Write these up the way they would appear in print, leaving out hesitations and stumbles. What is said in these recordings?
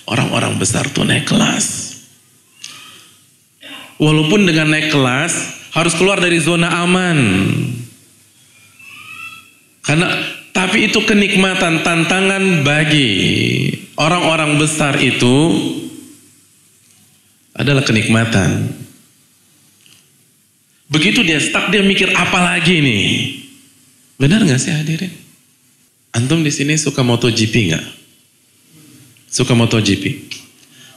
Orang-orang besar tuh naik kelas. Walaupun dengan naik kelas harus keluar dari zona aman. Tapi itu kenikmatan, tantangan bagi orang-orang besar itu adalah kenikmatan. Begitu dia stuck, dia mikir apa lagi nih? Benar nggak sih hadirin? Antum di sini suka MotoGP nggak? Suka MotoGP?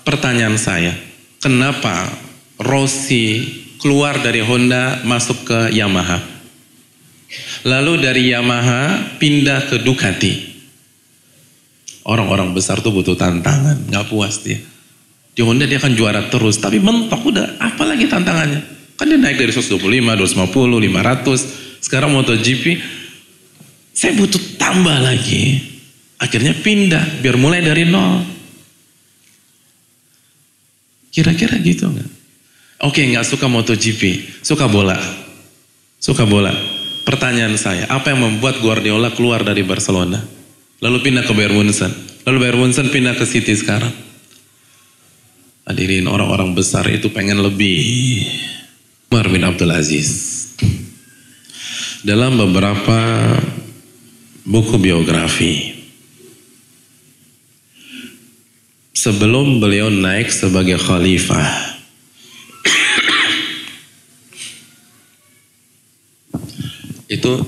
Pertanyaan saya, kenapa Rossi keluar dari Honda masuk ke Yamaha? Lalu dari Yamaha pindah ke Ducati. Orang-orang besar tuh butuh tantangan, nggak puas dia. Di Honda dia kan juara terus, tapi mentok udah, apalagi tantangannya? Kan dia naik dari 125, 250, 500, sekarang MotoGP, saya butuh tambah lagi. Akhirnya pindah, biar mulai dari nol. Kira-kira gitu nggak? Oke, nggak suka MotoGP, suka bola. Suka bola. Pertanyaan saya, apa yang membuat Guardiola keluar dari Barcelona? Lalu pindah ke Bayern Munchen. Lalu Bayern Munchen pindah ke City sekarang. Hadirin, orang-orang besar itu pengen lebih. Umar bin Abdul Aziz. Dalam beberapa buku biografi, sebelum beliau naik sebagai khalifah, itu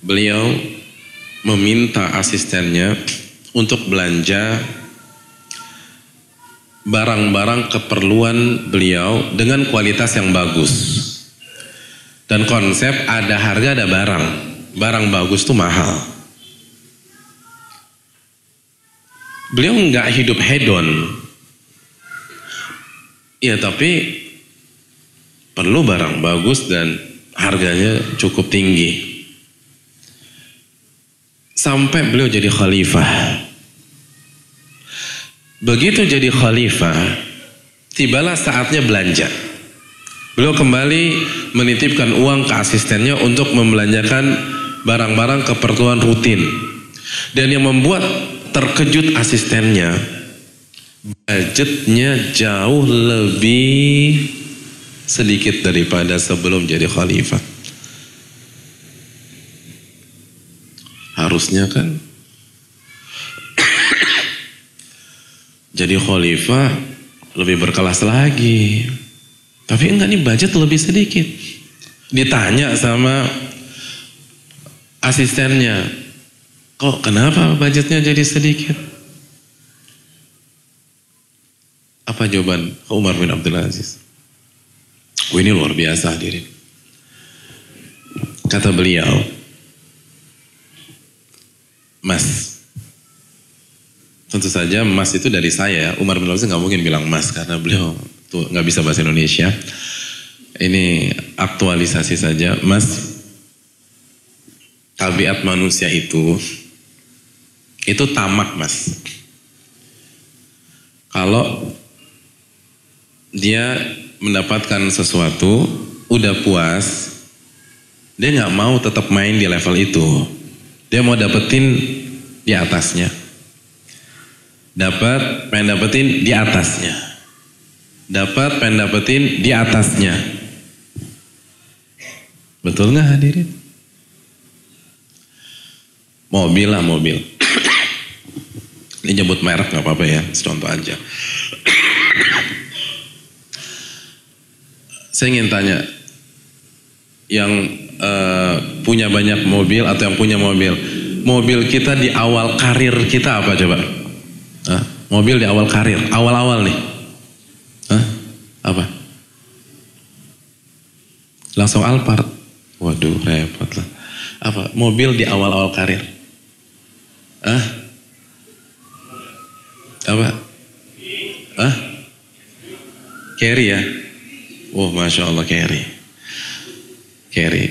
beliau meminta asistennya untuk belanja barang-barang keperluan beliau dengan kualitas yang bagus. Dan konsep ada harga ada barang. Barang bagus tuh mahal. Beliau nggak hidup hedon. Ya tapi perlu barang bagus dan harganya cukup tinggi. Sampai beliau jadi khalifah. Begitu jadi khalifah, tibalah saatnya belanja. Beliau kembali menitipkan uang ke asistennya untuk membelanjakan barang-barang keperluan rutin. Dan yang membuat terkejut asistennya, budgetnya jauh lebih sedikit daripada sebelum jadi khalifah. Harusnya kan jadi khalifah lebih berkelas lagi. Tapi enggak, nih budget lebih sedikit. Ditanya sama asistennya, kok kenapa budgetnya jadi sedikit? Apa jawaban Umar bin Abdul Aziz? Ini luar biasa hadirin. Kata beliau, Mas, tentu saja Mas itu dari saya. Umar bin Abdul Aziz nggak mungkin bilang Mas karena beliau tuh nggak bisa bahasa Indonesia. Ini aktualisasi saja, Mas. Tabiat manusia itu tamak, Mas. Kalau dia mendapatkan sesuatu, udah puas, dia nggak mau tetap main di level itu. Dia mau dapetin di atasnya. Pengen dapetin di atasnya. Pengen dapetin di atasnya. Betul nggak hadirin? Mobil lah, mobil. Ini nyebut merek nggak apa-apa ya, contoh aja. Saya ingin tanya, yang punya banyak mobil atau yang punya mobil kita di awal karir kita apa coba? Mobil di awal karir, awal-awal nih. Apa? Langsung Alphard. Waduh, repot lah. Apa? Mobil di awal-awal karir. Apa? Carry ya? Oh, Masya Allah, Carry.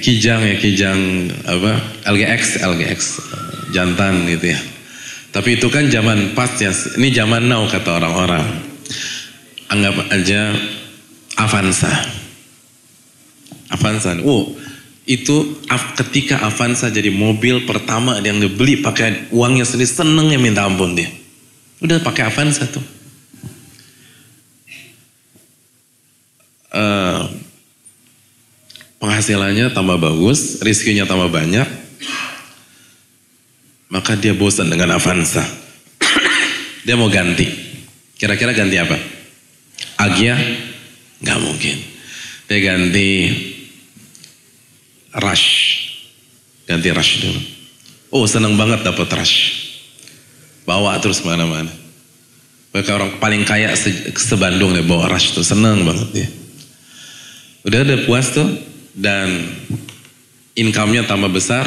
Kijang ya, Kijang apa? LGX, jantan gitu ya. Tapi itu kan zaman pas ya, ini zaman now kata orang-orang. Anggap aja Avanza. Itu ketika Avanza jadi mobil pertama yang dibeli pakai uangnya sendiri, senengnya minta ampun dia. Udah pakai Avanza tuh. penghasilannya tambah bagus, rezekinya tambah banyak, maka dia bosan dengan Avanza. Dia mau ganti. Kira-kira ganti apa? Agya? Nggak mungkin. Dia ganti Rush. Ganti Rush dulu. Oh, senang banget dapat Rush. Bawa terus kemana-mana. Mereka orang paling kaya se-Bandung deh bawa Rush tuh, senang banget dia. Udah puas tuh dan income-nya tambah besar,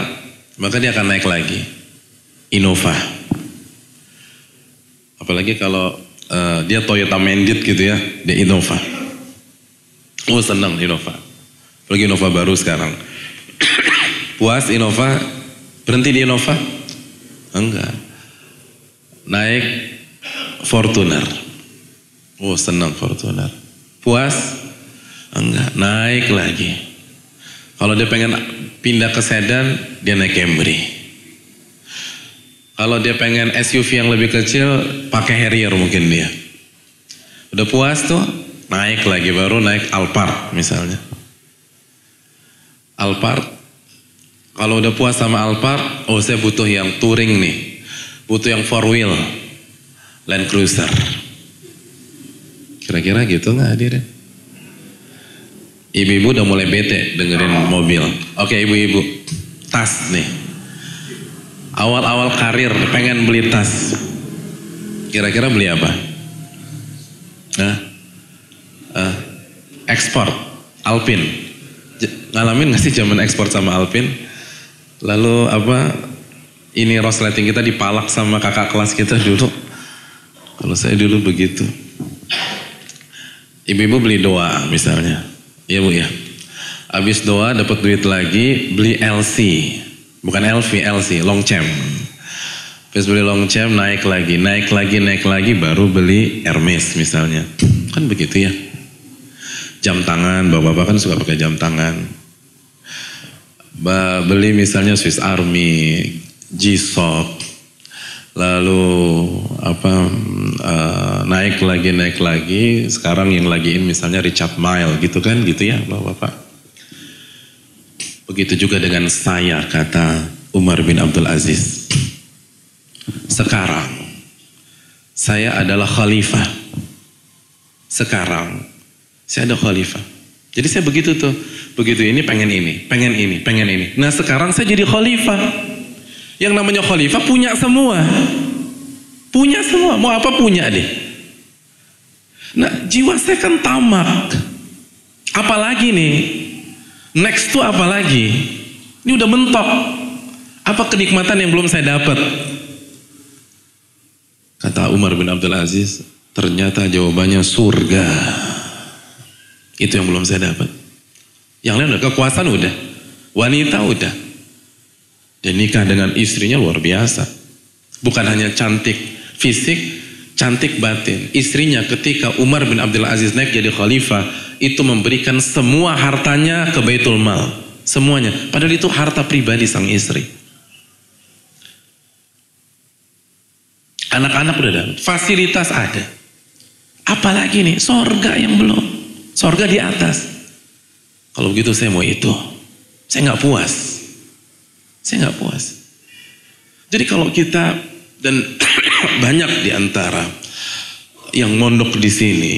maka dia akan naik lagi. Innova. Apalagi kalau dia Toyota Mandit gitu ya, dia Innova. Oh, senang Innova. Apalagi Innova baru sekarang. Puas Innova, berhenti di Innova? Enggak. Naik Fortuner. Oh, senang Fortuner. Puas? Enggak, naik lagi. Kalau dia pengen pindah ke sedan, dia naik Camry. Kalau dia pengen SUV yang lebih kecil, pakai Harrier mungkin dia. Udah puas tuh, naik lagi, baru naik Alphard misalnya. Alphard, kalau udah puas sama Alphard, oh saya butuh yang touring nih. Butuh yang 4 wheel, Land Cruiser. Kira-kira gitu nggak hadirin? Ibu-ibu udah mulai bete dengerin mobil. Oke ibu-ibu, tas nih. Awal-awal karir pengen beli tas. Kira-kira beli apa? Ekspor, Alpine. Ngalamin gak sih zaman ekspor sama Alpine? Lalu ini resleting kita dipalak sama kakak kelas kita dulu. Kalau saya dulu begitu. Ibu-ibu beli doa misalnya. Iya bu ya. Habis doa dapat duit lagi beli LC. Bukan LV, LC, Longchamp. Habis beli Longchamp naik lagi baru beli Hermes misalnya. Kan begitu ya. Jam tangan, bapak-bapak kan suka pakai jam tangan. Beli misalnya Swiss Army, G-Shock, lalu naik lagi, sekarang yang lagiin misalnya Richard Mille gitu kan, gitu ya bapak-bapak. Begitu juga dengan saya, kata Umar bin Abdul Aziz. Sekarang saya adalah khalifah. Sekarang saya ada khalifah. Jadi saya begitu tuh, begitu ini pengen ini. Nah sekarang saya jadi khalifah. Yang namanya khalifah punya semua. Mau apa punya deh. Nah jiwa saya kan tamak. Apalagi nih, next tuh apalagi? Ini udah mentok. Apa kenikmatan yang belum saya dapat? Kata Umar bin Abdul Aziz, ternyata jawabannya surga. Itu yang belum saya dapat. Yang lain udah, kekuasaan udah, wanita udah. Dan nikah dengan istrinya luar biasa. Bukan hanya cantik fisik, cantik batin. Istrinya ketika Umar bin Abdul Aziz naik jadi khalifah, itu memberikan semua hartanya ke Baitul Mal. Semuanya. Padahal itu harta pribadi sang istri. Anak-anak udah ada, fasilitas ada. Apalagi nih, sorga yang belum. Sorga di atas. Kalau begitu saya mau itu. Saya nggak puas. Jadi kalau kita dan banyak di antara yang mondok di sini,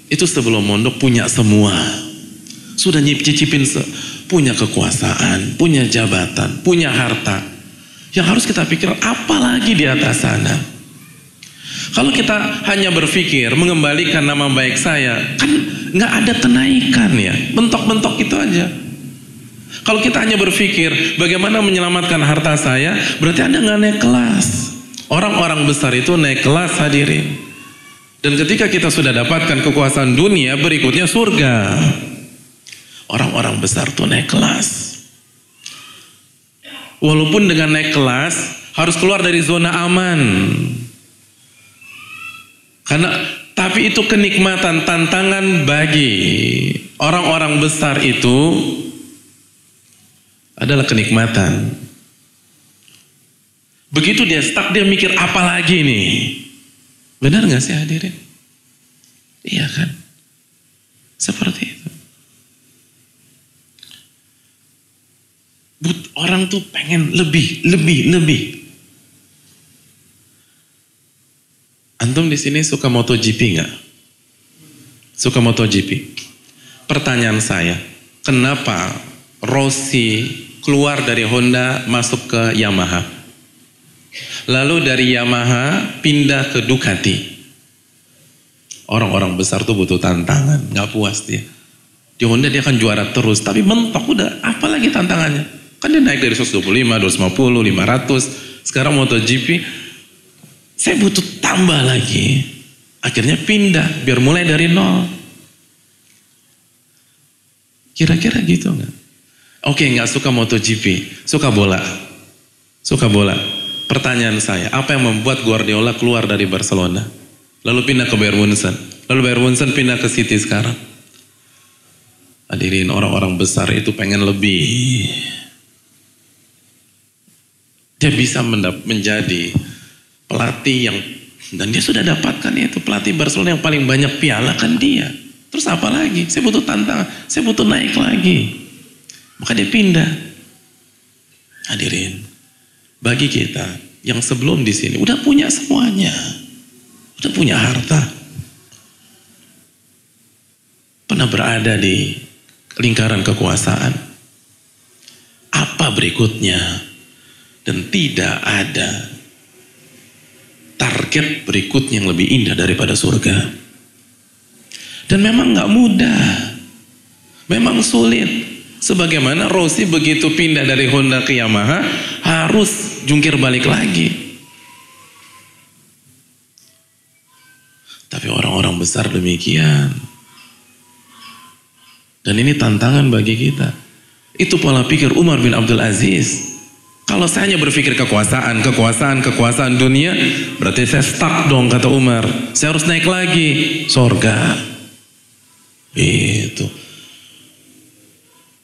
itu sebelum mondok punya semua. Sudah nyicipin punya kekuasaan, punya jabatan, punya harta. Yang harus kita pikir apa lagi di atas sana? Kalau kita hanya berpikir mengembalikan nama baik saya, kan nggak ada kenaikan ya, bentok-bentok itu aja. Kalau kita hanya berpikir bagaimana menyelamatkan harta saya, berarti Anda nggak naik kelas. Orang-orang besar itu naik kelas hadirin. Dan ketika kita sudah dapatkan kekuasaan dunia, berikutnya surga. Orang-orang besar tuh naik kelas. Walaupun dengan naik kelas harus keluar dari zona aman. Tapi itu kenikmatan, tantangan bagi orang-orang besar itu adalah kenikmatan. Begitu dia stuck, dia mikir apa lagi nih? Benar gak sih hadirin? Iya kan? Seperti itu. Orang tuh pengen lebih. Antum di sini suka MotoGP nggak? Suka MotoGP? Pertanyaan saya, kenapa Rossi keluar dari Honda masuk ke Yamaha? Lalu dari Yamaha pindah ke Ducati. Orang-orang besar tuh butuh tantangan, nggak puas dia. Di Honda dia kan juara terus, tapi mentok udah, apalagi tantangannya? Kan dia naik dari 125, 250, 500, sekarang MotoGP, saya butuh tambah lagi. Akhirnya pindah, biar mulai dari nol. Kira-kira gitu nggak? Oke, nggak suka MotoGP, suka bola. Suka bola. Pertanyaan saya, apa yang membuat Guardiola keluar dari Barcelona? Lalu pindah ke Bayern Munchen. Lalu Bayern Munchen pindah ke City sekarang. Hadirin, orang-orang besar itu pengen lebih. Dia bisa menjadi pelatih yang, dan dia sudah dapatkan itu, pelatih Barcelona yang paling banyak piala kan dia. Terus apa lagi? Saya butuh tantangan, saya butuh naik lagi. Maka dia pindah. Hadirin, bagi kita yang sebelum di sini udah punya semuanya, udah punya harta, pernah berada di lingkaran kekuasaan, apa berikutnya? Dan tidak ada target berikutnya yang lebih indah daripada surga. Dan memang gak mudah, memang sulit. Sebagaimana Rossi begitu pindah dari Honda ke Yamaha, harus jungkir balik lagi. Tapi orang-orang besar demikian. Dan ini tantangan bagi kita. Itu pola pikir Umar bin Abdul Aziz. Kalau saya hanya berpikir kekuasaan dunia, berarti saya stuck dong, kata Umar. Saya harus naik lagi, sorga. Itu.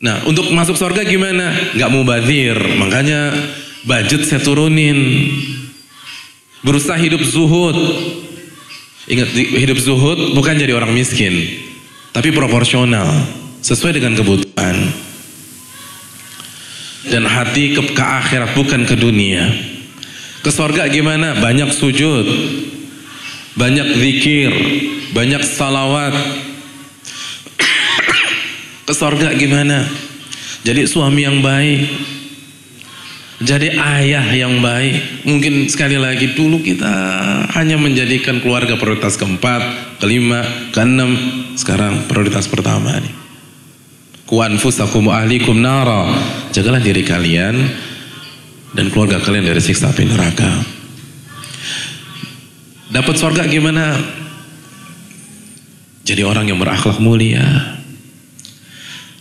Nah, untuk masuk sorga gimana? Gak mau mubadzir, makanya budget saya turunin. Berusaha hidup zuhud. Ingat, hidup zuhud bukan jadi orang miskin, tapi proporsional, sesuai dengan kebutuhan. Dan hati ke akhirat, bukan ke dunia. Ke sorga gimana? Banyak sujud, banyak zikir, banyak salawat. Ke sorga gimana? Jadi suami yang baik, jadi ayah yang baik. Mungkin sekali lagi dulu kita hanya menjadikan keluarga prioritas keempat, kelima, keenam. Sekarang prioritas pertama nih. Ku anfusakum ahlikum nara. Jagalah diri kalian dan keluarga kalian dari siksa api neraka. Dapat surga gimana? Jadi orang yang berakhlak mulia.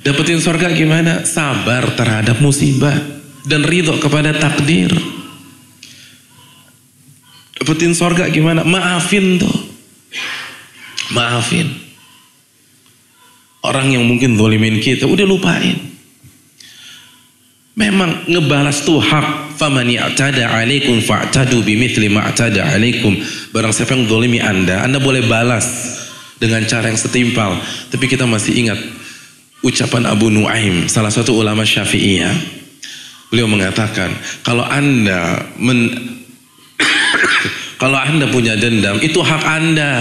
Dapetin surga gimana? Sabar terhadap musibah dan ridho kepada takdir. Dapetin surga gimana? Maafin tuh. Maafin. Orang yang mungkin zalimin kita, udah lupain. Memang ngebalas tuh hak. Faman ya'tada 'alaikum fa'tadu bimithli ma a'tada 'alaikum. Barang siapa yang zalimi Anda boleh balas dengan cara yang setimpal. Tapi kita masih ingat ucapan Abu Nuaim, salah satu ulama Syafi'iyah. Beliau mengatakan, kalau Anda kalau Anda punya dendam, itu hak Anda.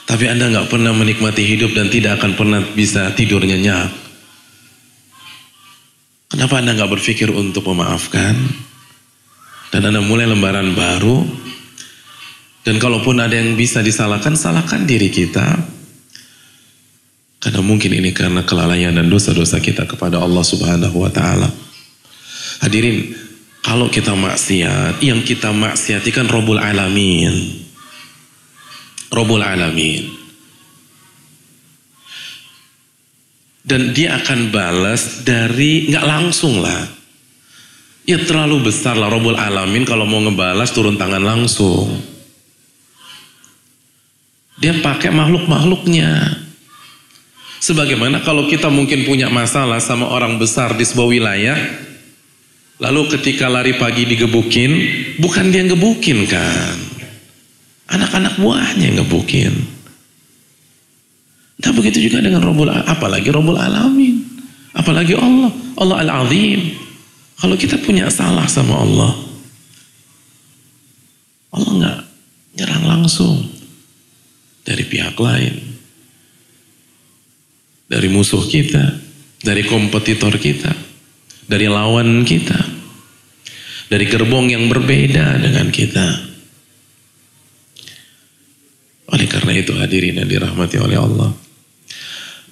Tapi Anda nggak pernah menikmati hidup dan tidak akan pernah bisa tidur nyenyak. Kenapa Anda nggak berpikir untuk memaafkan? Dan Anda mulai lembaran baru. Dan kalaupun ada yang bisa disalahkan, salahkan diri kita. Karena mungkin ini karena kelalaian dan dosa-dosa kita kepada Allah Subhanahu wa Ta'ala. Hadirin, kalau kita maksiat, yang kita maksiati kan Rabbul Alamin. Rabbul Alamin. Dan dia akan balas dari, nggak langsung lah. Ya terlalu besar lah Rabbul Alamin kalau mau ngebalas turun tangan langsung. Dia pakai makhluk-makhluknya. Sebagaimana kalau kita mungkin punya masalah sama orang besar di sebuah wilayah, lalu ketika lari pagi digebukin, bukan dia ngebukin kan. Anak-anak buahnya yang ngebukin. Nah begitu juga dengan Rabbul, apalagi Rabbul Alamin, apalagi Allah Al-Azim. Kalau kita punya salah sama Allah, Allah nggak nyerang langsung dari pihak lain, dari musuh kita, dari kompetitor kita, dari lawan kita, dari gerbong yang berbeda dengan kita. Oleh karena itu hadirin yang dirahmati oleh Allah,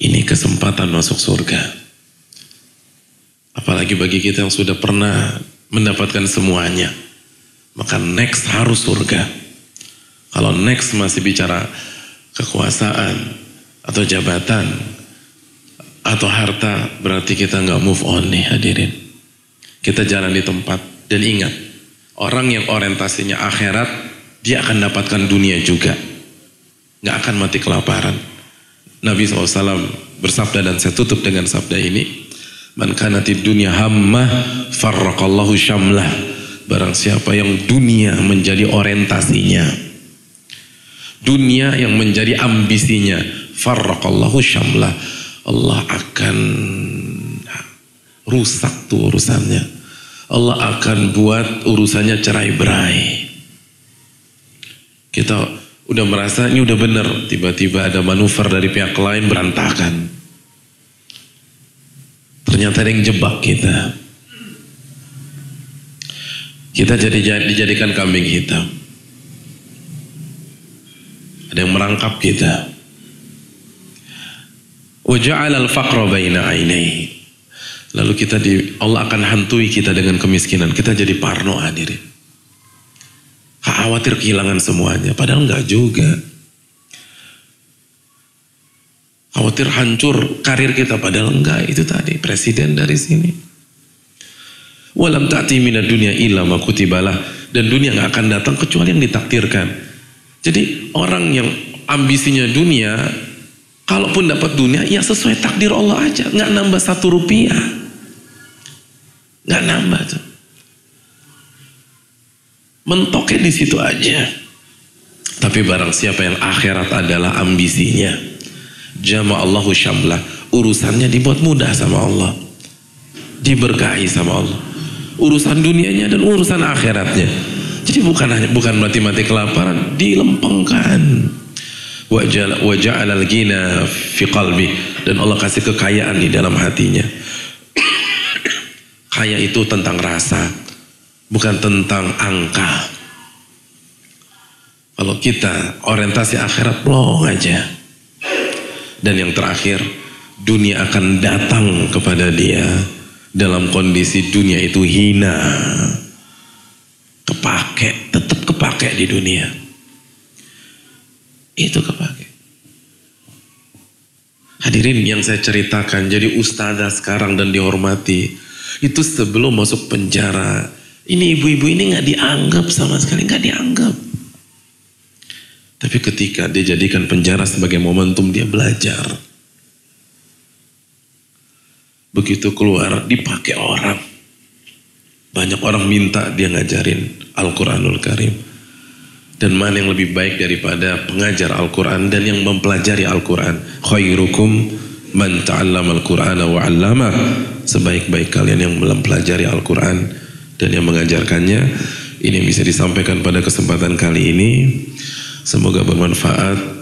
ini kesempatan masuk surga. Apalagi bagi kita yang sudah pernah mendapatkan semuanya, maka next harus surga. Kalau next masih bicara kekuasaan atau jabatan atau harta, berarti kita nggak move on nih hadirin. Kita jalan di tempat. Dan ingat, orang yang orientasinya akhirat, dia akan dapatkan dunia juga. Nggak akan mati kelaparan. Nabi SAW bersabda, dan saya tutup dengan sabda ini, man kanatid dunya hammah farraqallahu syamlah. Barang siapa yang dunia menjadi orientasinya, dunia yang menjadi ambisinya, farraqallahu syamlah, Allah akan rusak tuh urusannya. Allah akan buat urusannya cerai-berai. Kita udah merasa ini udah bener, tiba-tiba ada manuver dari pihak lain, berantakan. Ternyata ada yang jebak kita. Kita dijadikan kambing hitam. Ada yang merangkap kita. Wa ja'ala al-faqra baina 'ainaihi. Lalu Allah akan hantui kita dengan kemiskinan. Kita jadi parno hadirin. Khawatir kehilangan semuanya. Padahal enggak juga. Khawatir hancur karir kita. Padahal enggak. Itu tadi presiden dari sini. Walam ta'ti minad dunya illa ma kutibalah. Dan dunia enggak akan datang kecuali yang ditakdirkan. Jadi orang yang ambisinya dunia, kalaupun dapat dunia, ya sesuai takdir Allah aja. Enggak nambah 1 rupiah. Nggak nambah tuh, mentoknya di situ aja. Tapi barang siapa yang akhirat adalah ambisinya, jama'allahu syamlah, urusannya dibuat mudah sama Allah, diberkahi sama Allah, urusan dunianya dan urusan akhiratnya. Jadi bukan mati kelaparan, dilempengkan. Wa ja'alal ghina fi qalbi, dan Allah kasih kekayaan di dalam hatinya. Kaya itu tentang rasa, bukan tentang angka. Kalau kita orientasi akhirat, plong aja. Dan yang terakhir, dunia akan datang kepada dia dalam kondisi dunia itu hina. Kepake, tetap kepake di dunia. Itu kepake. Hadirin yang saya ceritakan, jadi ustazah sekarang dan dihormati, itu sebelum masuk penjara. Ini ibu-ibu ini nggak dianggap sama sekali, nggak dianggap. Tapi ketika dia jadikan penjara sebagai momentum dia belajar, begitu keluar dipakai orang. Banyak orang minta dia ngajarin Al-Quranul Karim. Dan mana yang lebih baik daripada pengajar Al-Quran dan yang mempelajari Al-Quran? Khairukum man ta'allama al-Qur'ana wa 'allama. Sebaik-baik kalian yang mempelajari Al-Quran dan yang mengajarkannya. Ini yang bisa disampaikan pada kesempatan kali ini. Semoga bermanfaat.